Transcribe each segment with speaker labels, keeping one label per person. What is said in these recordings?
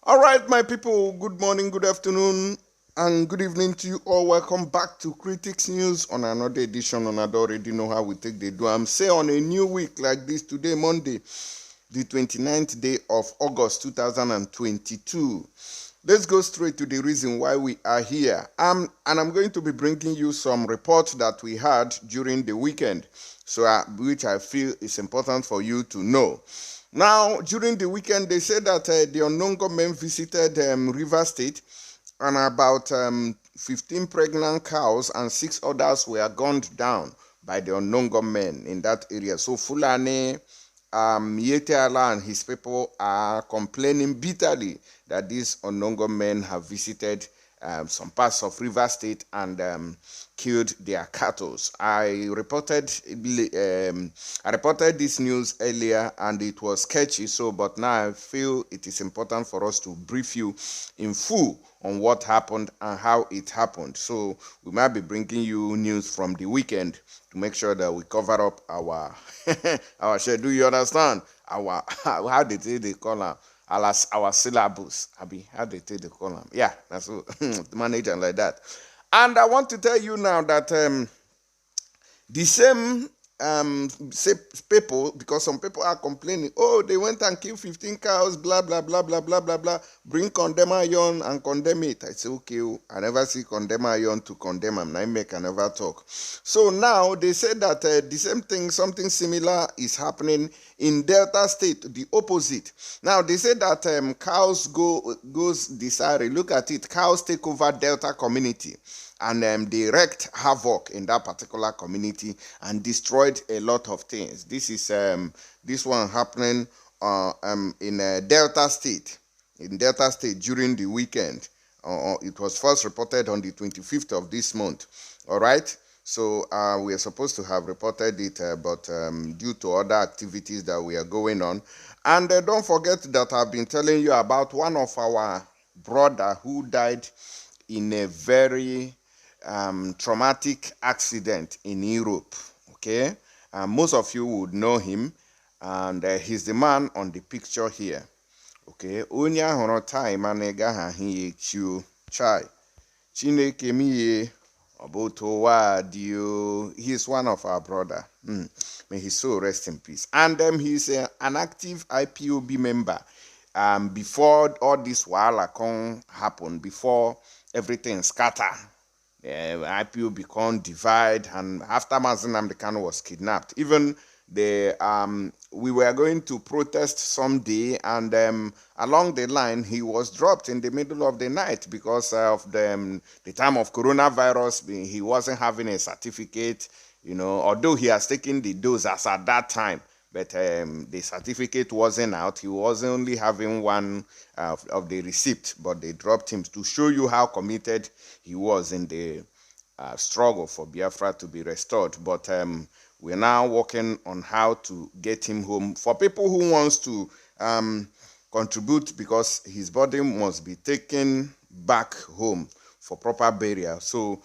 Speaker 1: All right, my people, good morning, good afternoon, and good evening to you all. Welcome back to Critics News on another edition. On I already know how we take the do. I'm say on a new week like this today, Monday, the 29th day of August 2022. Let's go straight to the reason why we are here. And I'm going to be bringing you some reports that we had during the weekend, which I feel is important for you to know. Now, during the weekend, they said that the unknown government visited River State, and about 15 pregnant cows and 6 others were gunned down by the unknown government in that area. So Fulani, Yeteala and his people are complaining bitterly that these unknown government have visited some parts of River State and killed their cattle. I reported this news earlier and it was sketchy. But now I feel it is important for us to brief you in full on what happened and how it happened. So we might be bringing you news from the weekend to make sure that we cover up our our schedule. You understand? Our how they call them? Our syllabus. Abi, how they take the column. Yeah, that's what the manager like that. And I want to tell you now that the same people, because some people are complaining, oh, they went and killed 15 cows, blah blah blah blah blah blah blah, bring condemn iron and condemn it. I say, okay, I never see condemn iron to condemn them. I make I never talk. So now they said that the same thing, something similar is happening in Delta State, the opposite. Now they say that cows goes desire. Look at it, cows take over Delta community, and they wreaked havoc in that particular community and destroyed a lot of things. This is this one happening in Delta State. In Delta State during the weekend. It was first reported on the 25th of this month. All right. So we are supposed to have reported it, but due to other activities that we are going on. And don't forget that I've been telling you about one of our brother who died in a very traumatic accident in Europe. Okay, most of you would know him, and he's the man on the picture here. Okay, onye ahụrụ time and gaha he chu chai Chineke miye oboto wa dio. He's one of our brother. May his soul rest in peace. And he's an active IPOB member. Before all this wahala happened, before everything scatter, IPOB become divide, and after Mazi Nnamdi Kanu was kidnapped, even we were going to protest someday, and along the line he was dropped in the middle of the night because of the time of coronavirus. He wasn't having a certificate, although he has taken the dose as at that time, but the certificate wasn't out. He was only having one of the receipt, but they dropped him to show you how committed he was in the struggle for Biafra to be restored. But we're now working on how to get him home. For people who wants to contribute, because his body must be taken back home for proper burial. So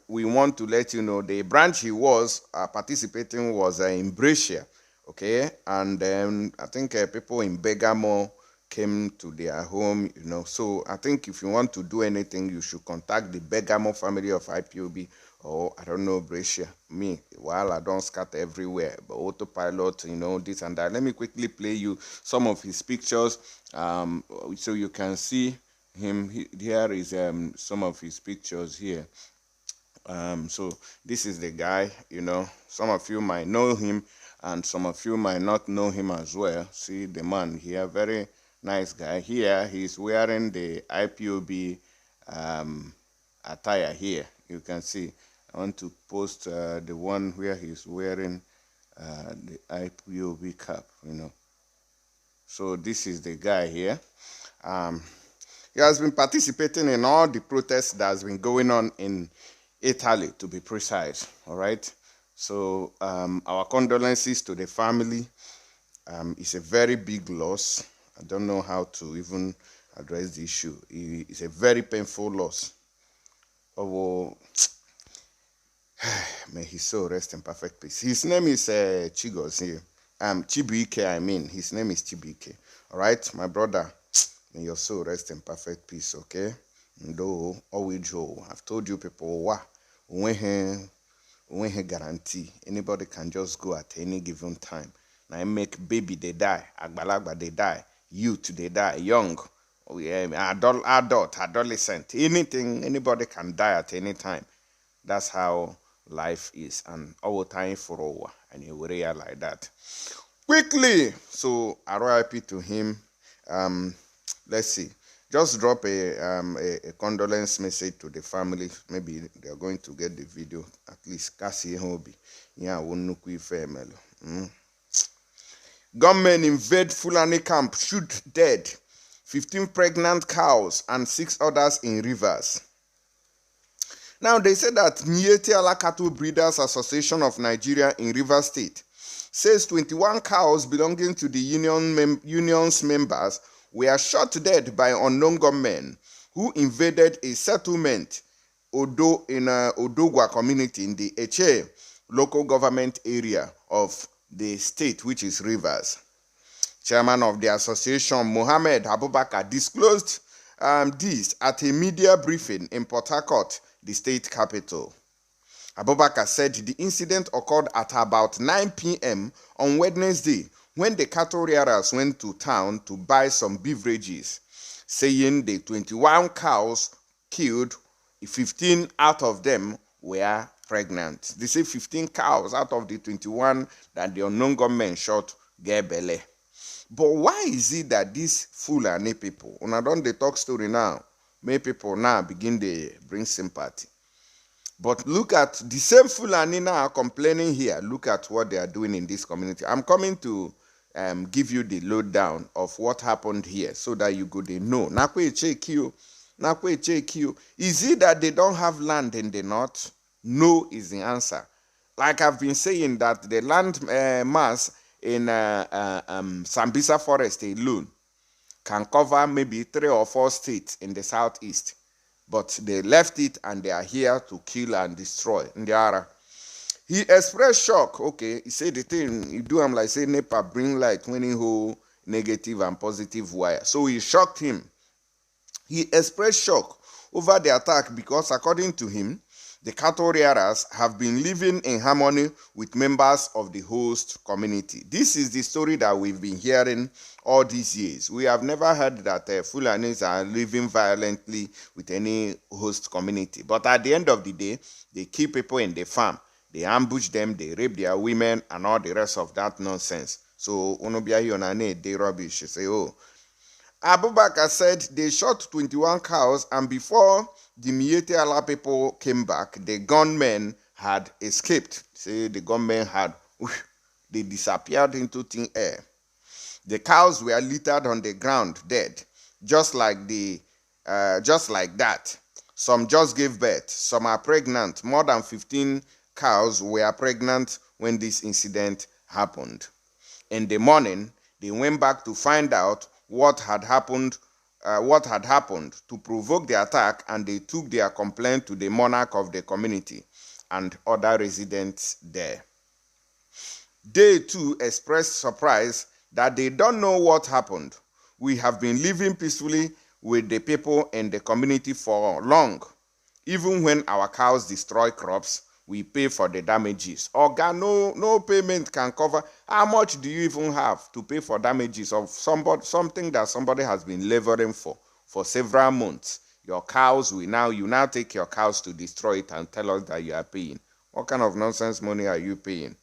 Speaker 1: we want to let you know the branch he was participating was in Brescia. Okay, and then I think people in Bergamo came to their home, So I think if you want to do anything, you should contact the Bergamo family of IPOB, or I don't know, Brescia. Me, while I don't scatter everywhere, but autopilot, this and that. Let me quickly play you some of his pictures, so you can see him. Here is some of his pictures here. So this is the guy, some of you might know him and some of you might not know him as well. See the man here, very nice guy. Here he's wearing the IPOB attire here. You can see. I want to post the one where he's wearing the IPOB cap, So this is the guy here. He has been participating in all the protests that has been going on in Italy, to be precise. All right. So our condolences to the family. It's a very big loss. I don't know how to even address the issue. It's a very painful loss. Oh, may his soul rest in perfect peace. His name is Chigozie. Chibuike, I mean. His name is Chibuike. All right, my brother. May your soul rest in perfect peace, okay? Ndo Owijo. I've told you people, when he guarantee anybody can just go at any given time. Now I make baby they die, agbalagba they die, youth they die, young, adult, adolescent, anything, anybody can die at any time. That's how life is, and all time for over, and you will realize that quickly. So RIP to him. Let's see. Just drop a condolence message to the family. Maybe they are going to get the video. At least Kasi Hobi. Yeah, Gunmen invade Fulani camp, shoot dead 15 pregnant cows and 6 others in rivers. Now, they say that Mietiala Cattle Breeders Association of Nigeria in Rivers State says 21 cows belonging to the union's members were shot dead by unknown gunmen who invaded a settlement in Odogwa community in the Eche local government area of the state, which is Rivers. Chairman of the association, Mohammed Abubakar, disclosed this at a media briefing in Port Harcourt, the state capital. Abubakar said the incident occurred at about 9 p.m. on Wednesday when the cattle rearers went to town to buy some beverages, saying the 21 cows killed, 15 out of them were pregnant. They say 15 cows out of the 21 that the unknown gunmen shot get belle. But why is it that these Fulani people, when I don't talk story now, make people now begin to bring sympathy? But look at the same Fulani now complaining here. Look at what they are doing in this community. I'm coming to give you the lowdown of what happened here so that you go to know. Is it that they don't have land in the north? No is the answer. Like I've been saying, that the land mass in Sambisa Forest alone can cover maybe 3 or 4 states in the southeast. But they left it and they are here to kill and destroy. He expressed shock. Okay, he said the thing, you do him like say NEPA bring light when he hold negative and positive wire. So he shocked him. He expressed shock over the attack because according to him, the cattle rearers have been living in harmony with members of the host community. This is the story that we've been hearing all these years. We have never heard that Fulanis are living violently with any host community. But at the end of the day, they kill people in the farm. They ambush them, they rape their women, and all the rest of that nonsense. So, they rubbish. Say, oh. Abubakar said they shot 21 cows, and before the Miete Allah people came back, the gunmen had escaped. Say the gunmen they disappeared into thin air. The cows were littered on the ground, dead, just like that. Some just gave birth. Some are pregnant. More than 15 cows were pregnant when this incident happened. In the morning, they went back to find out what had happened to provoke the attack, and they took their complaint to the monarch of the community and other residents there. They too expressed surprise that they don't know what happened. We have been living peacefully with the people in the community for long. Even when our cows destroy crops, we pay for the damages. Oga, no payment can cover. How much do you even have to pay for damages of something that somebody has been laboring for several months? Your cows, you now take your cows to destroy it and tell us that you are paying. What kind of nonsense money are you paying?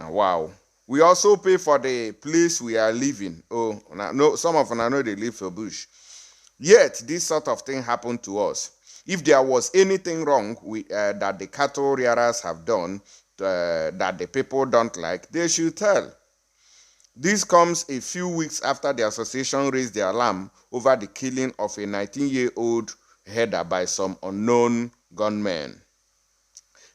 Speaker 1: Wow. We also pay for the place we are living. Oh, no, some of them I know they live for bush. Yet, this sort of thing happened to us. If there was anything wrong with, that the cattle rearers have done that the people don't like, they should tell. This comes a few weeks after the association raised the alarm over the killing of a 19-year-old herder by some unknown gunmen.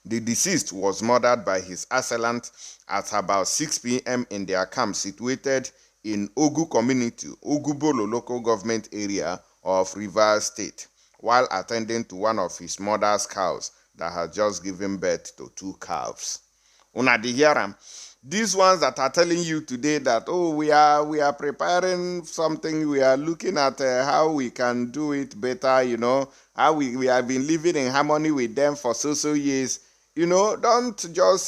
Speaker 1: The deceased was murdered by his assailant at about 6 p.m. in their camp situated in Ogu community, Ogubolo local government area of Rivers State, while attending to one of his mother's cows that had just given birth to 2 calves. Una di hear am? These ones that are telling you today that, oh, we are preparing something, we are looking at how we can do it better, you know, how we have been living in harmony with them for so years. You know, don't just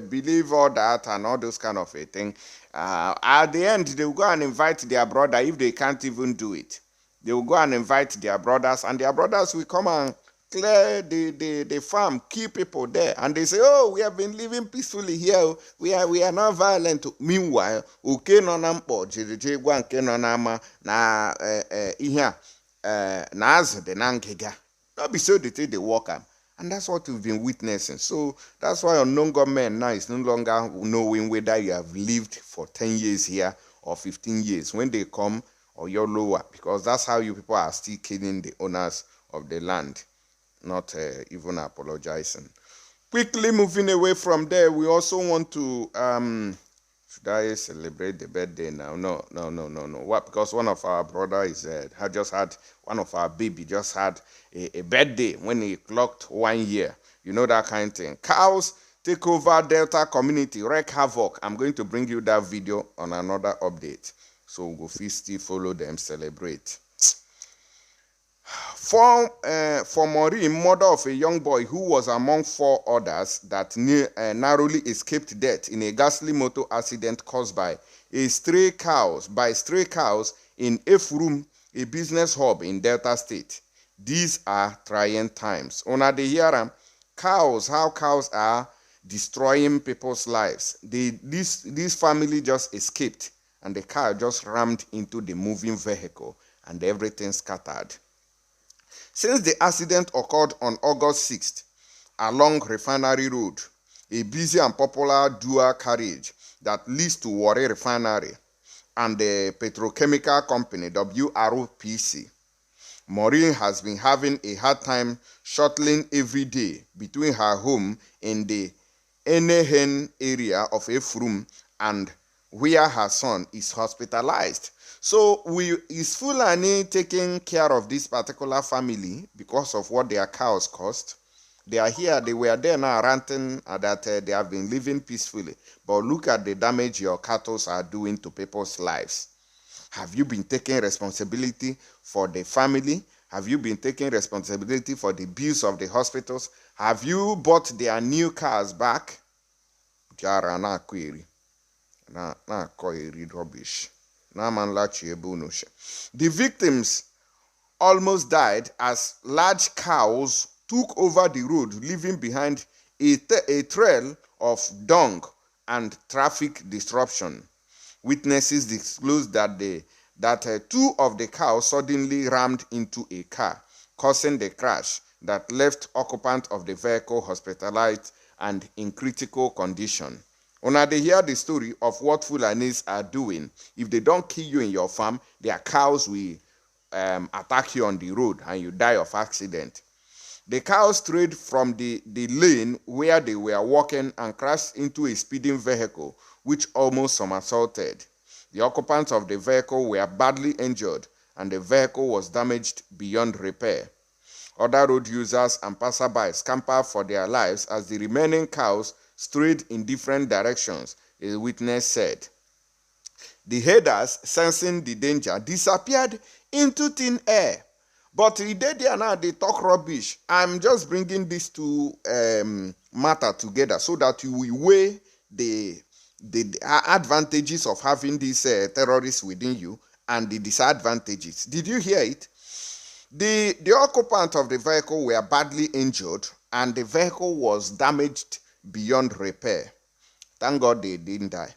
Speaker 1: believe all that and all those kind of a thing. At the end, they will go and invite their brother if they can't even do it. They will go and invite their brothers, and their brothers will come and clear the farm, keep people there, and they say, oh, we have been living peacefully here, we are not violent. Meanwhile, oke no na mkpo jirije gwa nke no na ama na ihe na azụ dị na ngịga. Not be so they work am. And that's what we've been witnessing. So that's why unknown government now is no longer knowing whether you have lived for 10 years here or 15 years. When they come, or you're lower, because that's how you people are still killing the owners of the land, not even apologizing. Quickly moving away from there, we also want to should I celebrate the birthday now? No. What? Because one of our brother is had just had, one of our baby just had a birthday when he clocked 1 year. You know, that kind of thing. Cows take over Delta community, wreak havoc. I'm going to bring you that video on another update. So we'll go still follow them, celebrate. For Maureen, mother of a young boy who was among 4 others that narrowly escaped death in a ghastly motor accident caused by stray cows in Ephraim, a business hub in Delta State. These are trying times. Una de hear cows, how cows are destroying people's lives. This family just escaped, and the car just rammed into the moving vehicle, and everything scattered. Since the accident occurred on August 6th along Refinery Road, a busy and popular dual carriage that leads to Warri Refinery and the petrochemical company WRPC, Maureen has been having a hard time shuttling every day between her home in the Enehen area of Ephraim and where her son is hospitalized. So is Fulani taking care of this particular family because of what their cows cost? They are here, they were there now ranting that they have been living peacefully. But look at the damage your cattle are doing to people's lives. Have you been taking responsibility for the family? Have you been taking responsibility for the bills of the hospitals? Have you bought their new cars back? Jara na query. Na query rubbish. The victims almost died as large cows took over the road, leaving behind a trail of dung and traffic disruption. Witnesses disclosed that 2 of the cows suddenly rammed into a car, causing the crash that left occupant of the vehicle hospitalized and in critical condition. Una they hear the story of what Fulanis are doing. If they don't kill you in your farm, their cows will attack you on the road and you die of accident. The cows strayed from the lane where they were walking and crashed into a speeding vehicle, which almost somersaulted. The occupants of the vehicle were badly injured, and the vehicle was damaged beyond repair. Other road users and passersby scampered for their lives as the remaining cows strayed in different directions, a witness said. The herders, sensing the danger, disappeared into thin air. But they there now, they talk rubbish. I'm just bringing these 2 matter together so that you will weigh the advantages of having these terrorists within you and the disadvantages. Did you hear it? The occupant of the vehicle were badly injured and the vehicle was damaged beyond repair. Thank God they didn't die.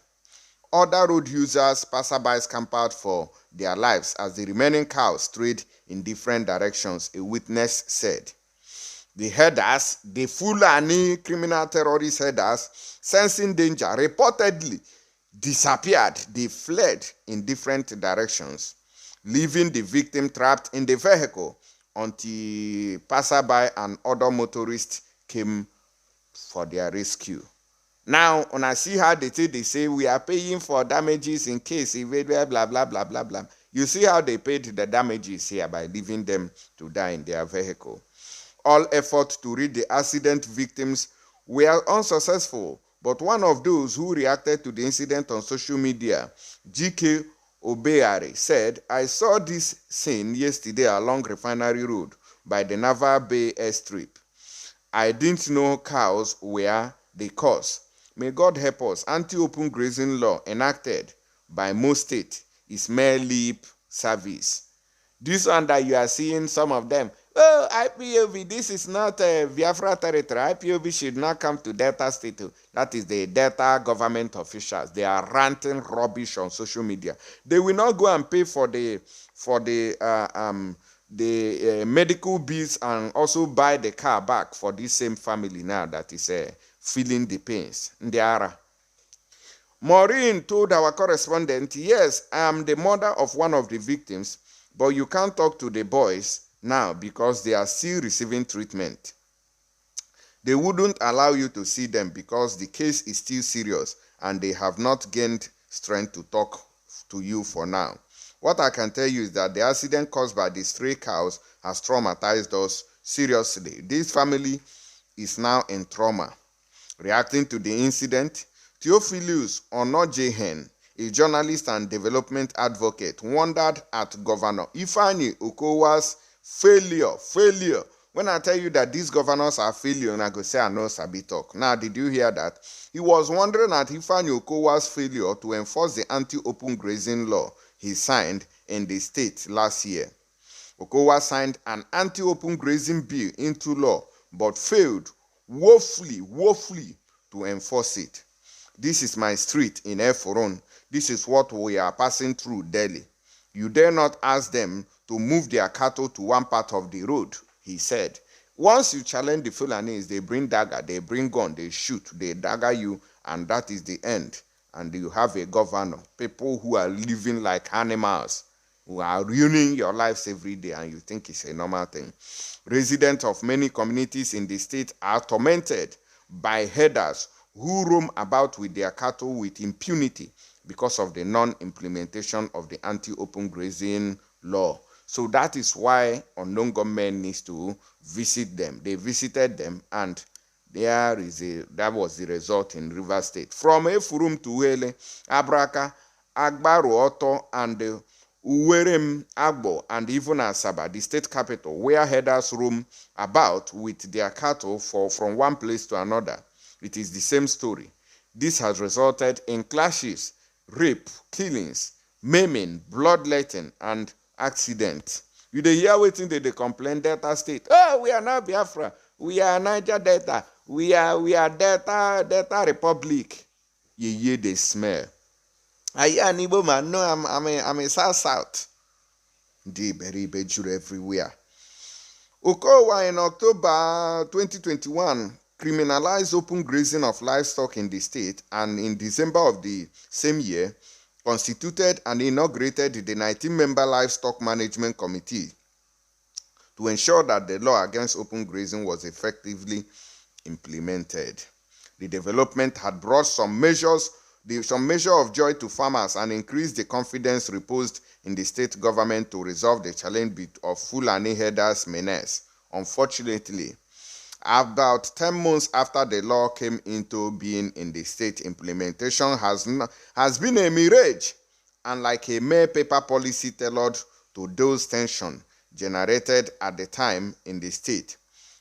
Speaker 1: Other road users, passersby scampered for their lives as the remaining cows strayed in different directions, a witness said. The herders, the Fulani criminal terrorist herders, sensing danger, reportedly disappeared. They fled in different directions, leaving the victim trapped in the vehicle until passerby and other motorists came for their rescue. Now, when I see how they say we are paying for damages in case blah blah blah blah blah. You see how they paid the damages here by leaving them to die in their vehicle. All efforts to reach the accident victims were unsuccessful, But one of those who reacted to the incident on social media, GK Obeare, said, I saw this scene yesterday along Refinery Road by the Naval Bay airstrip. I didn't know cows were the cause. May God help us. Anti-open grazing law enacted by most states is mere lip service. This one that you are seeing, some of them, oh, IPOB, this is not a Biafra territory. IPOB should not come to Delta State. That is the Delta government officials. They are ranting rubbish on social media. They will not go and pay for the medical bills and also buy the car back for this same family now that is feeling the pains. Ndiara. Maureen told our correspondent, yes, I am the mother of one of the victims, but you can't talk to the boys now because they are still receiving treatment. They wouldn't allow you to see them because the case is still serious and they have not gained strength to talk to you for now. What I can tell you is that the accident caused by the stray cows has traumatized us seriously. This family is now in trauma. Reacting to the incident, Theophilus Onojehen, a journalist and development advocate, wondered at Governor Ifeanyi Okowa's failure. When I tell you that these governors are failure, and I go say I know Sabi talk. Now, did you hear that? He was wondering at Ifeanyi Okowa's failure to enforce the anti-open grazing law he signed in the state last year. Okowa signed an anti-open grazing bill into law, but failed woefully to enforce it. This is my street in Eforon. This is what we are passing through daily. You dare not ask them to move their cattle to one part of the road, he said. Once you challenge the Fulanis, they bring dagger, they bring gun, they shoot, they dagger you, and that is the end. And you have a governor, people who are living like animals, who are ruining your lives every day, and you think it's a normal thing. Residents of many communities in the state are tormented by herders who roam about with their cattle with impunity because of the non-implementation of the anti-open grazing law. So that is why unknown government needs to visit them. They visited them, and that was the result in Rivers State. From Efurum to Uele, Abraka, Agbaru Oto, and Uwerem Agbo, and even Asaba, the state capital, where herders roam about with their cattle from one place to another. It is the same story. This has resulted in clashes, rape, killings, maiming, bloodletting, and accidents. You dey hear wetin they complain Delta State. Oh, we are not Biafra. We are Niger Delta. We are Delta Republic. You they smell. I an Igbo man. No, I'm a South. They bury bejure everywhere. Okowa in October 2021 criminalized open grazing of livestock in the state, and in December of the same year constituted and inaugurated the 19-member Livestock Management Committee to ensure that the law against open grazing was effectively implemented. The development had brought some measure of joy to farmers and increased the confidence reposed in the state government to resolve the challenge of Fulani herders' menace. Unfortunately, about 10 months after the law came into being in the state, implementation has been a mirage, and like a mere paper policy tailored to those tensions generated at the time in the state.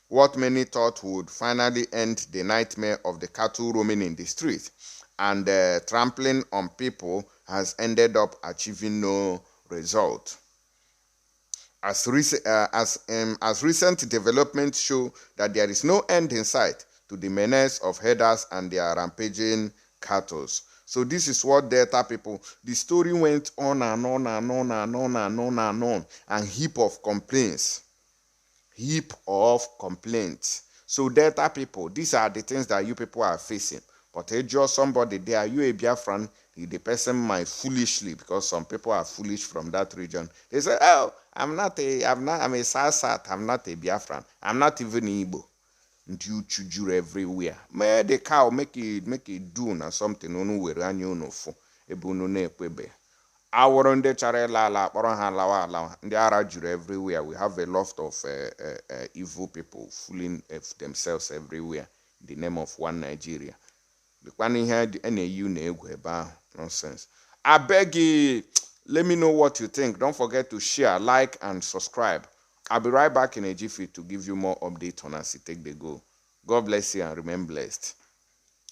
Speaker 1: What many thought would finally end the nightmare of the cattle roaming in the street and trampling on people has ended up achieving no result. As recent developments show that there is no end in sight to the menace of herders and their rampaging cattle. So this is what Delta people, the story went on and on, and heap of complaints. So Delta people, these are the things that you people are facing. But just somebody there, you a Biafran, the person might foolishly, because some people are foolish from that region. They say, oh, I'm a Sasat, I'm not a Biafran, I'm not even Igbo. And you chujure everywhere. May the cow make it do or something, no where you know for ebunu ne kwebe. Our on the charela la lawa and they are everywhere. We have a lot of evil people fooling themselves everywhere in the name of one Nigeria. Nonsense. I beg you, let me know what you think. Don't forget to share, like, and subscribe. I'll be right back in a jiffy to give you more updates on as it take the go. God bless you and remain blessed.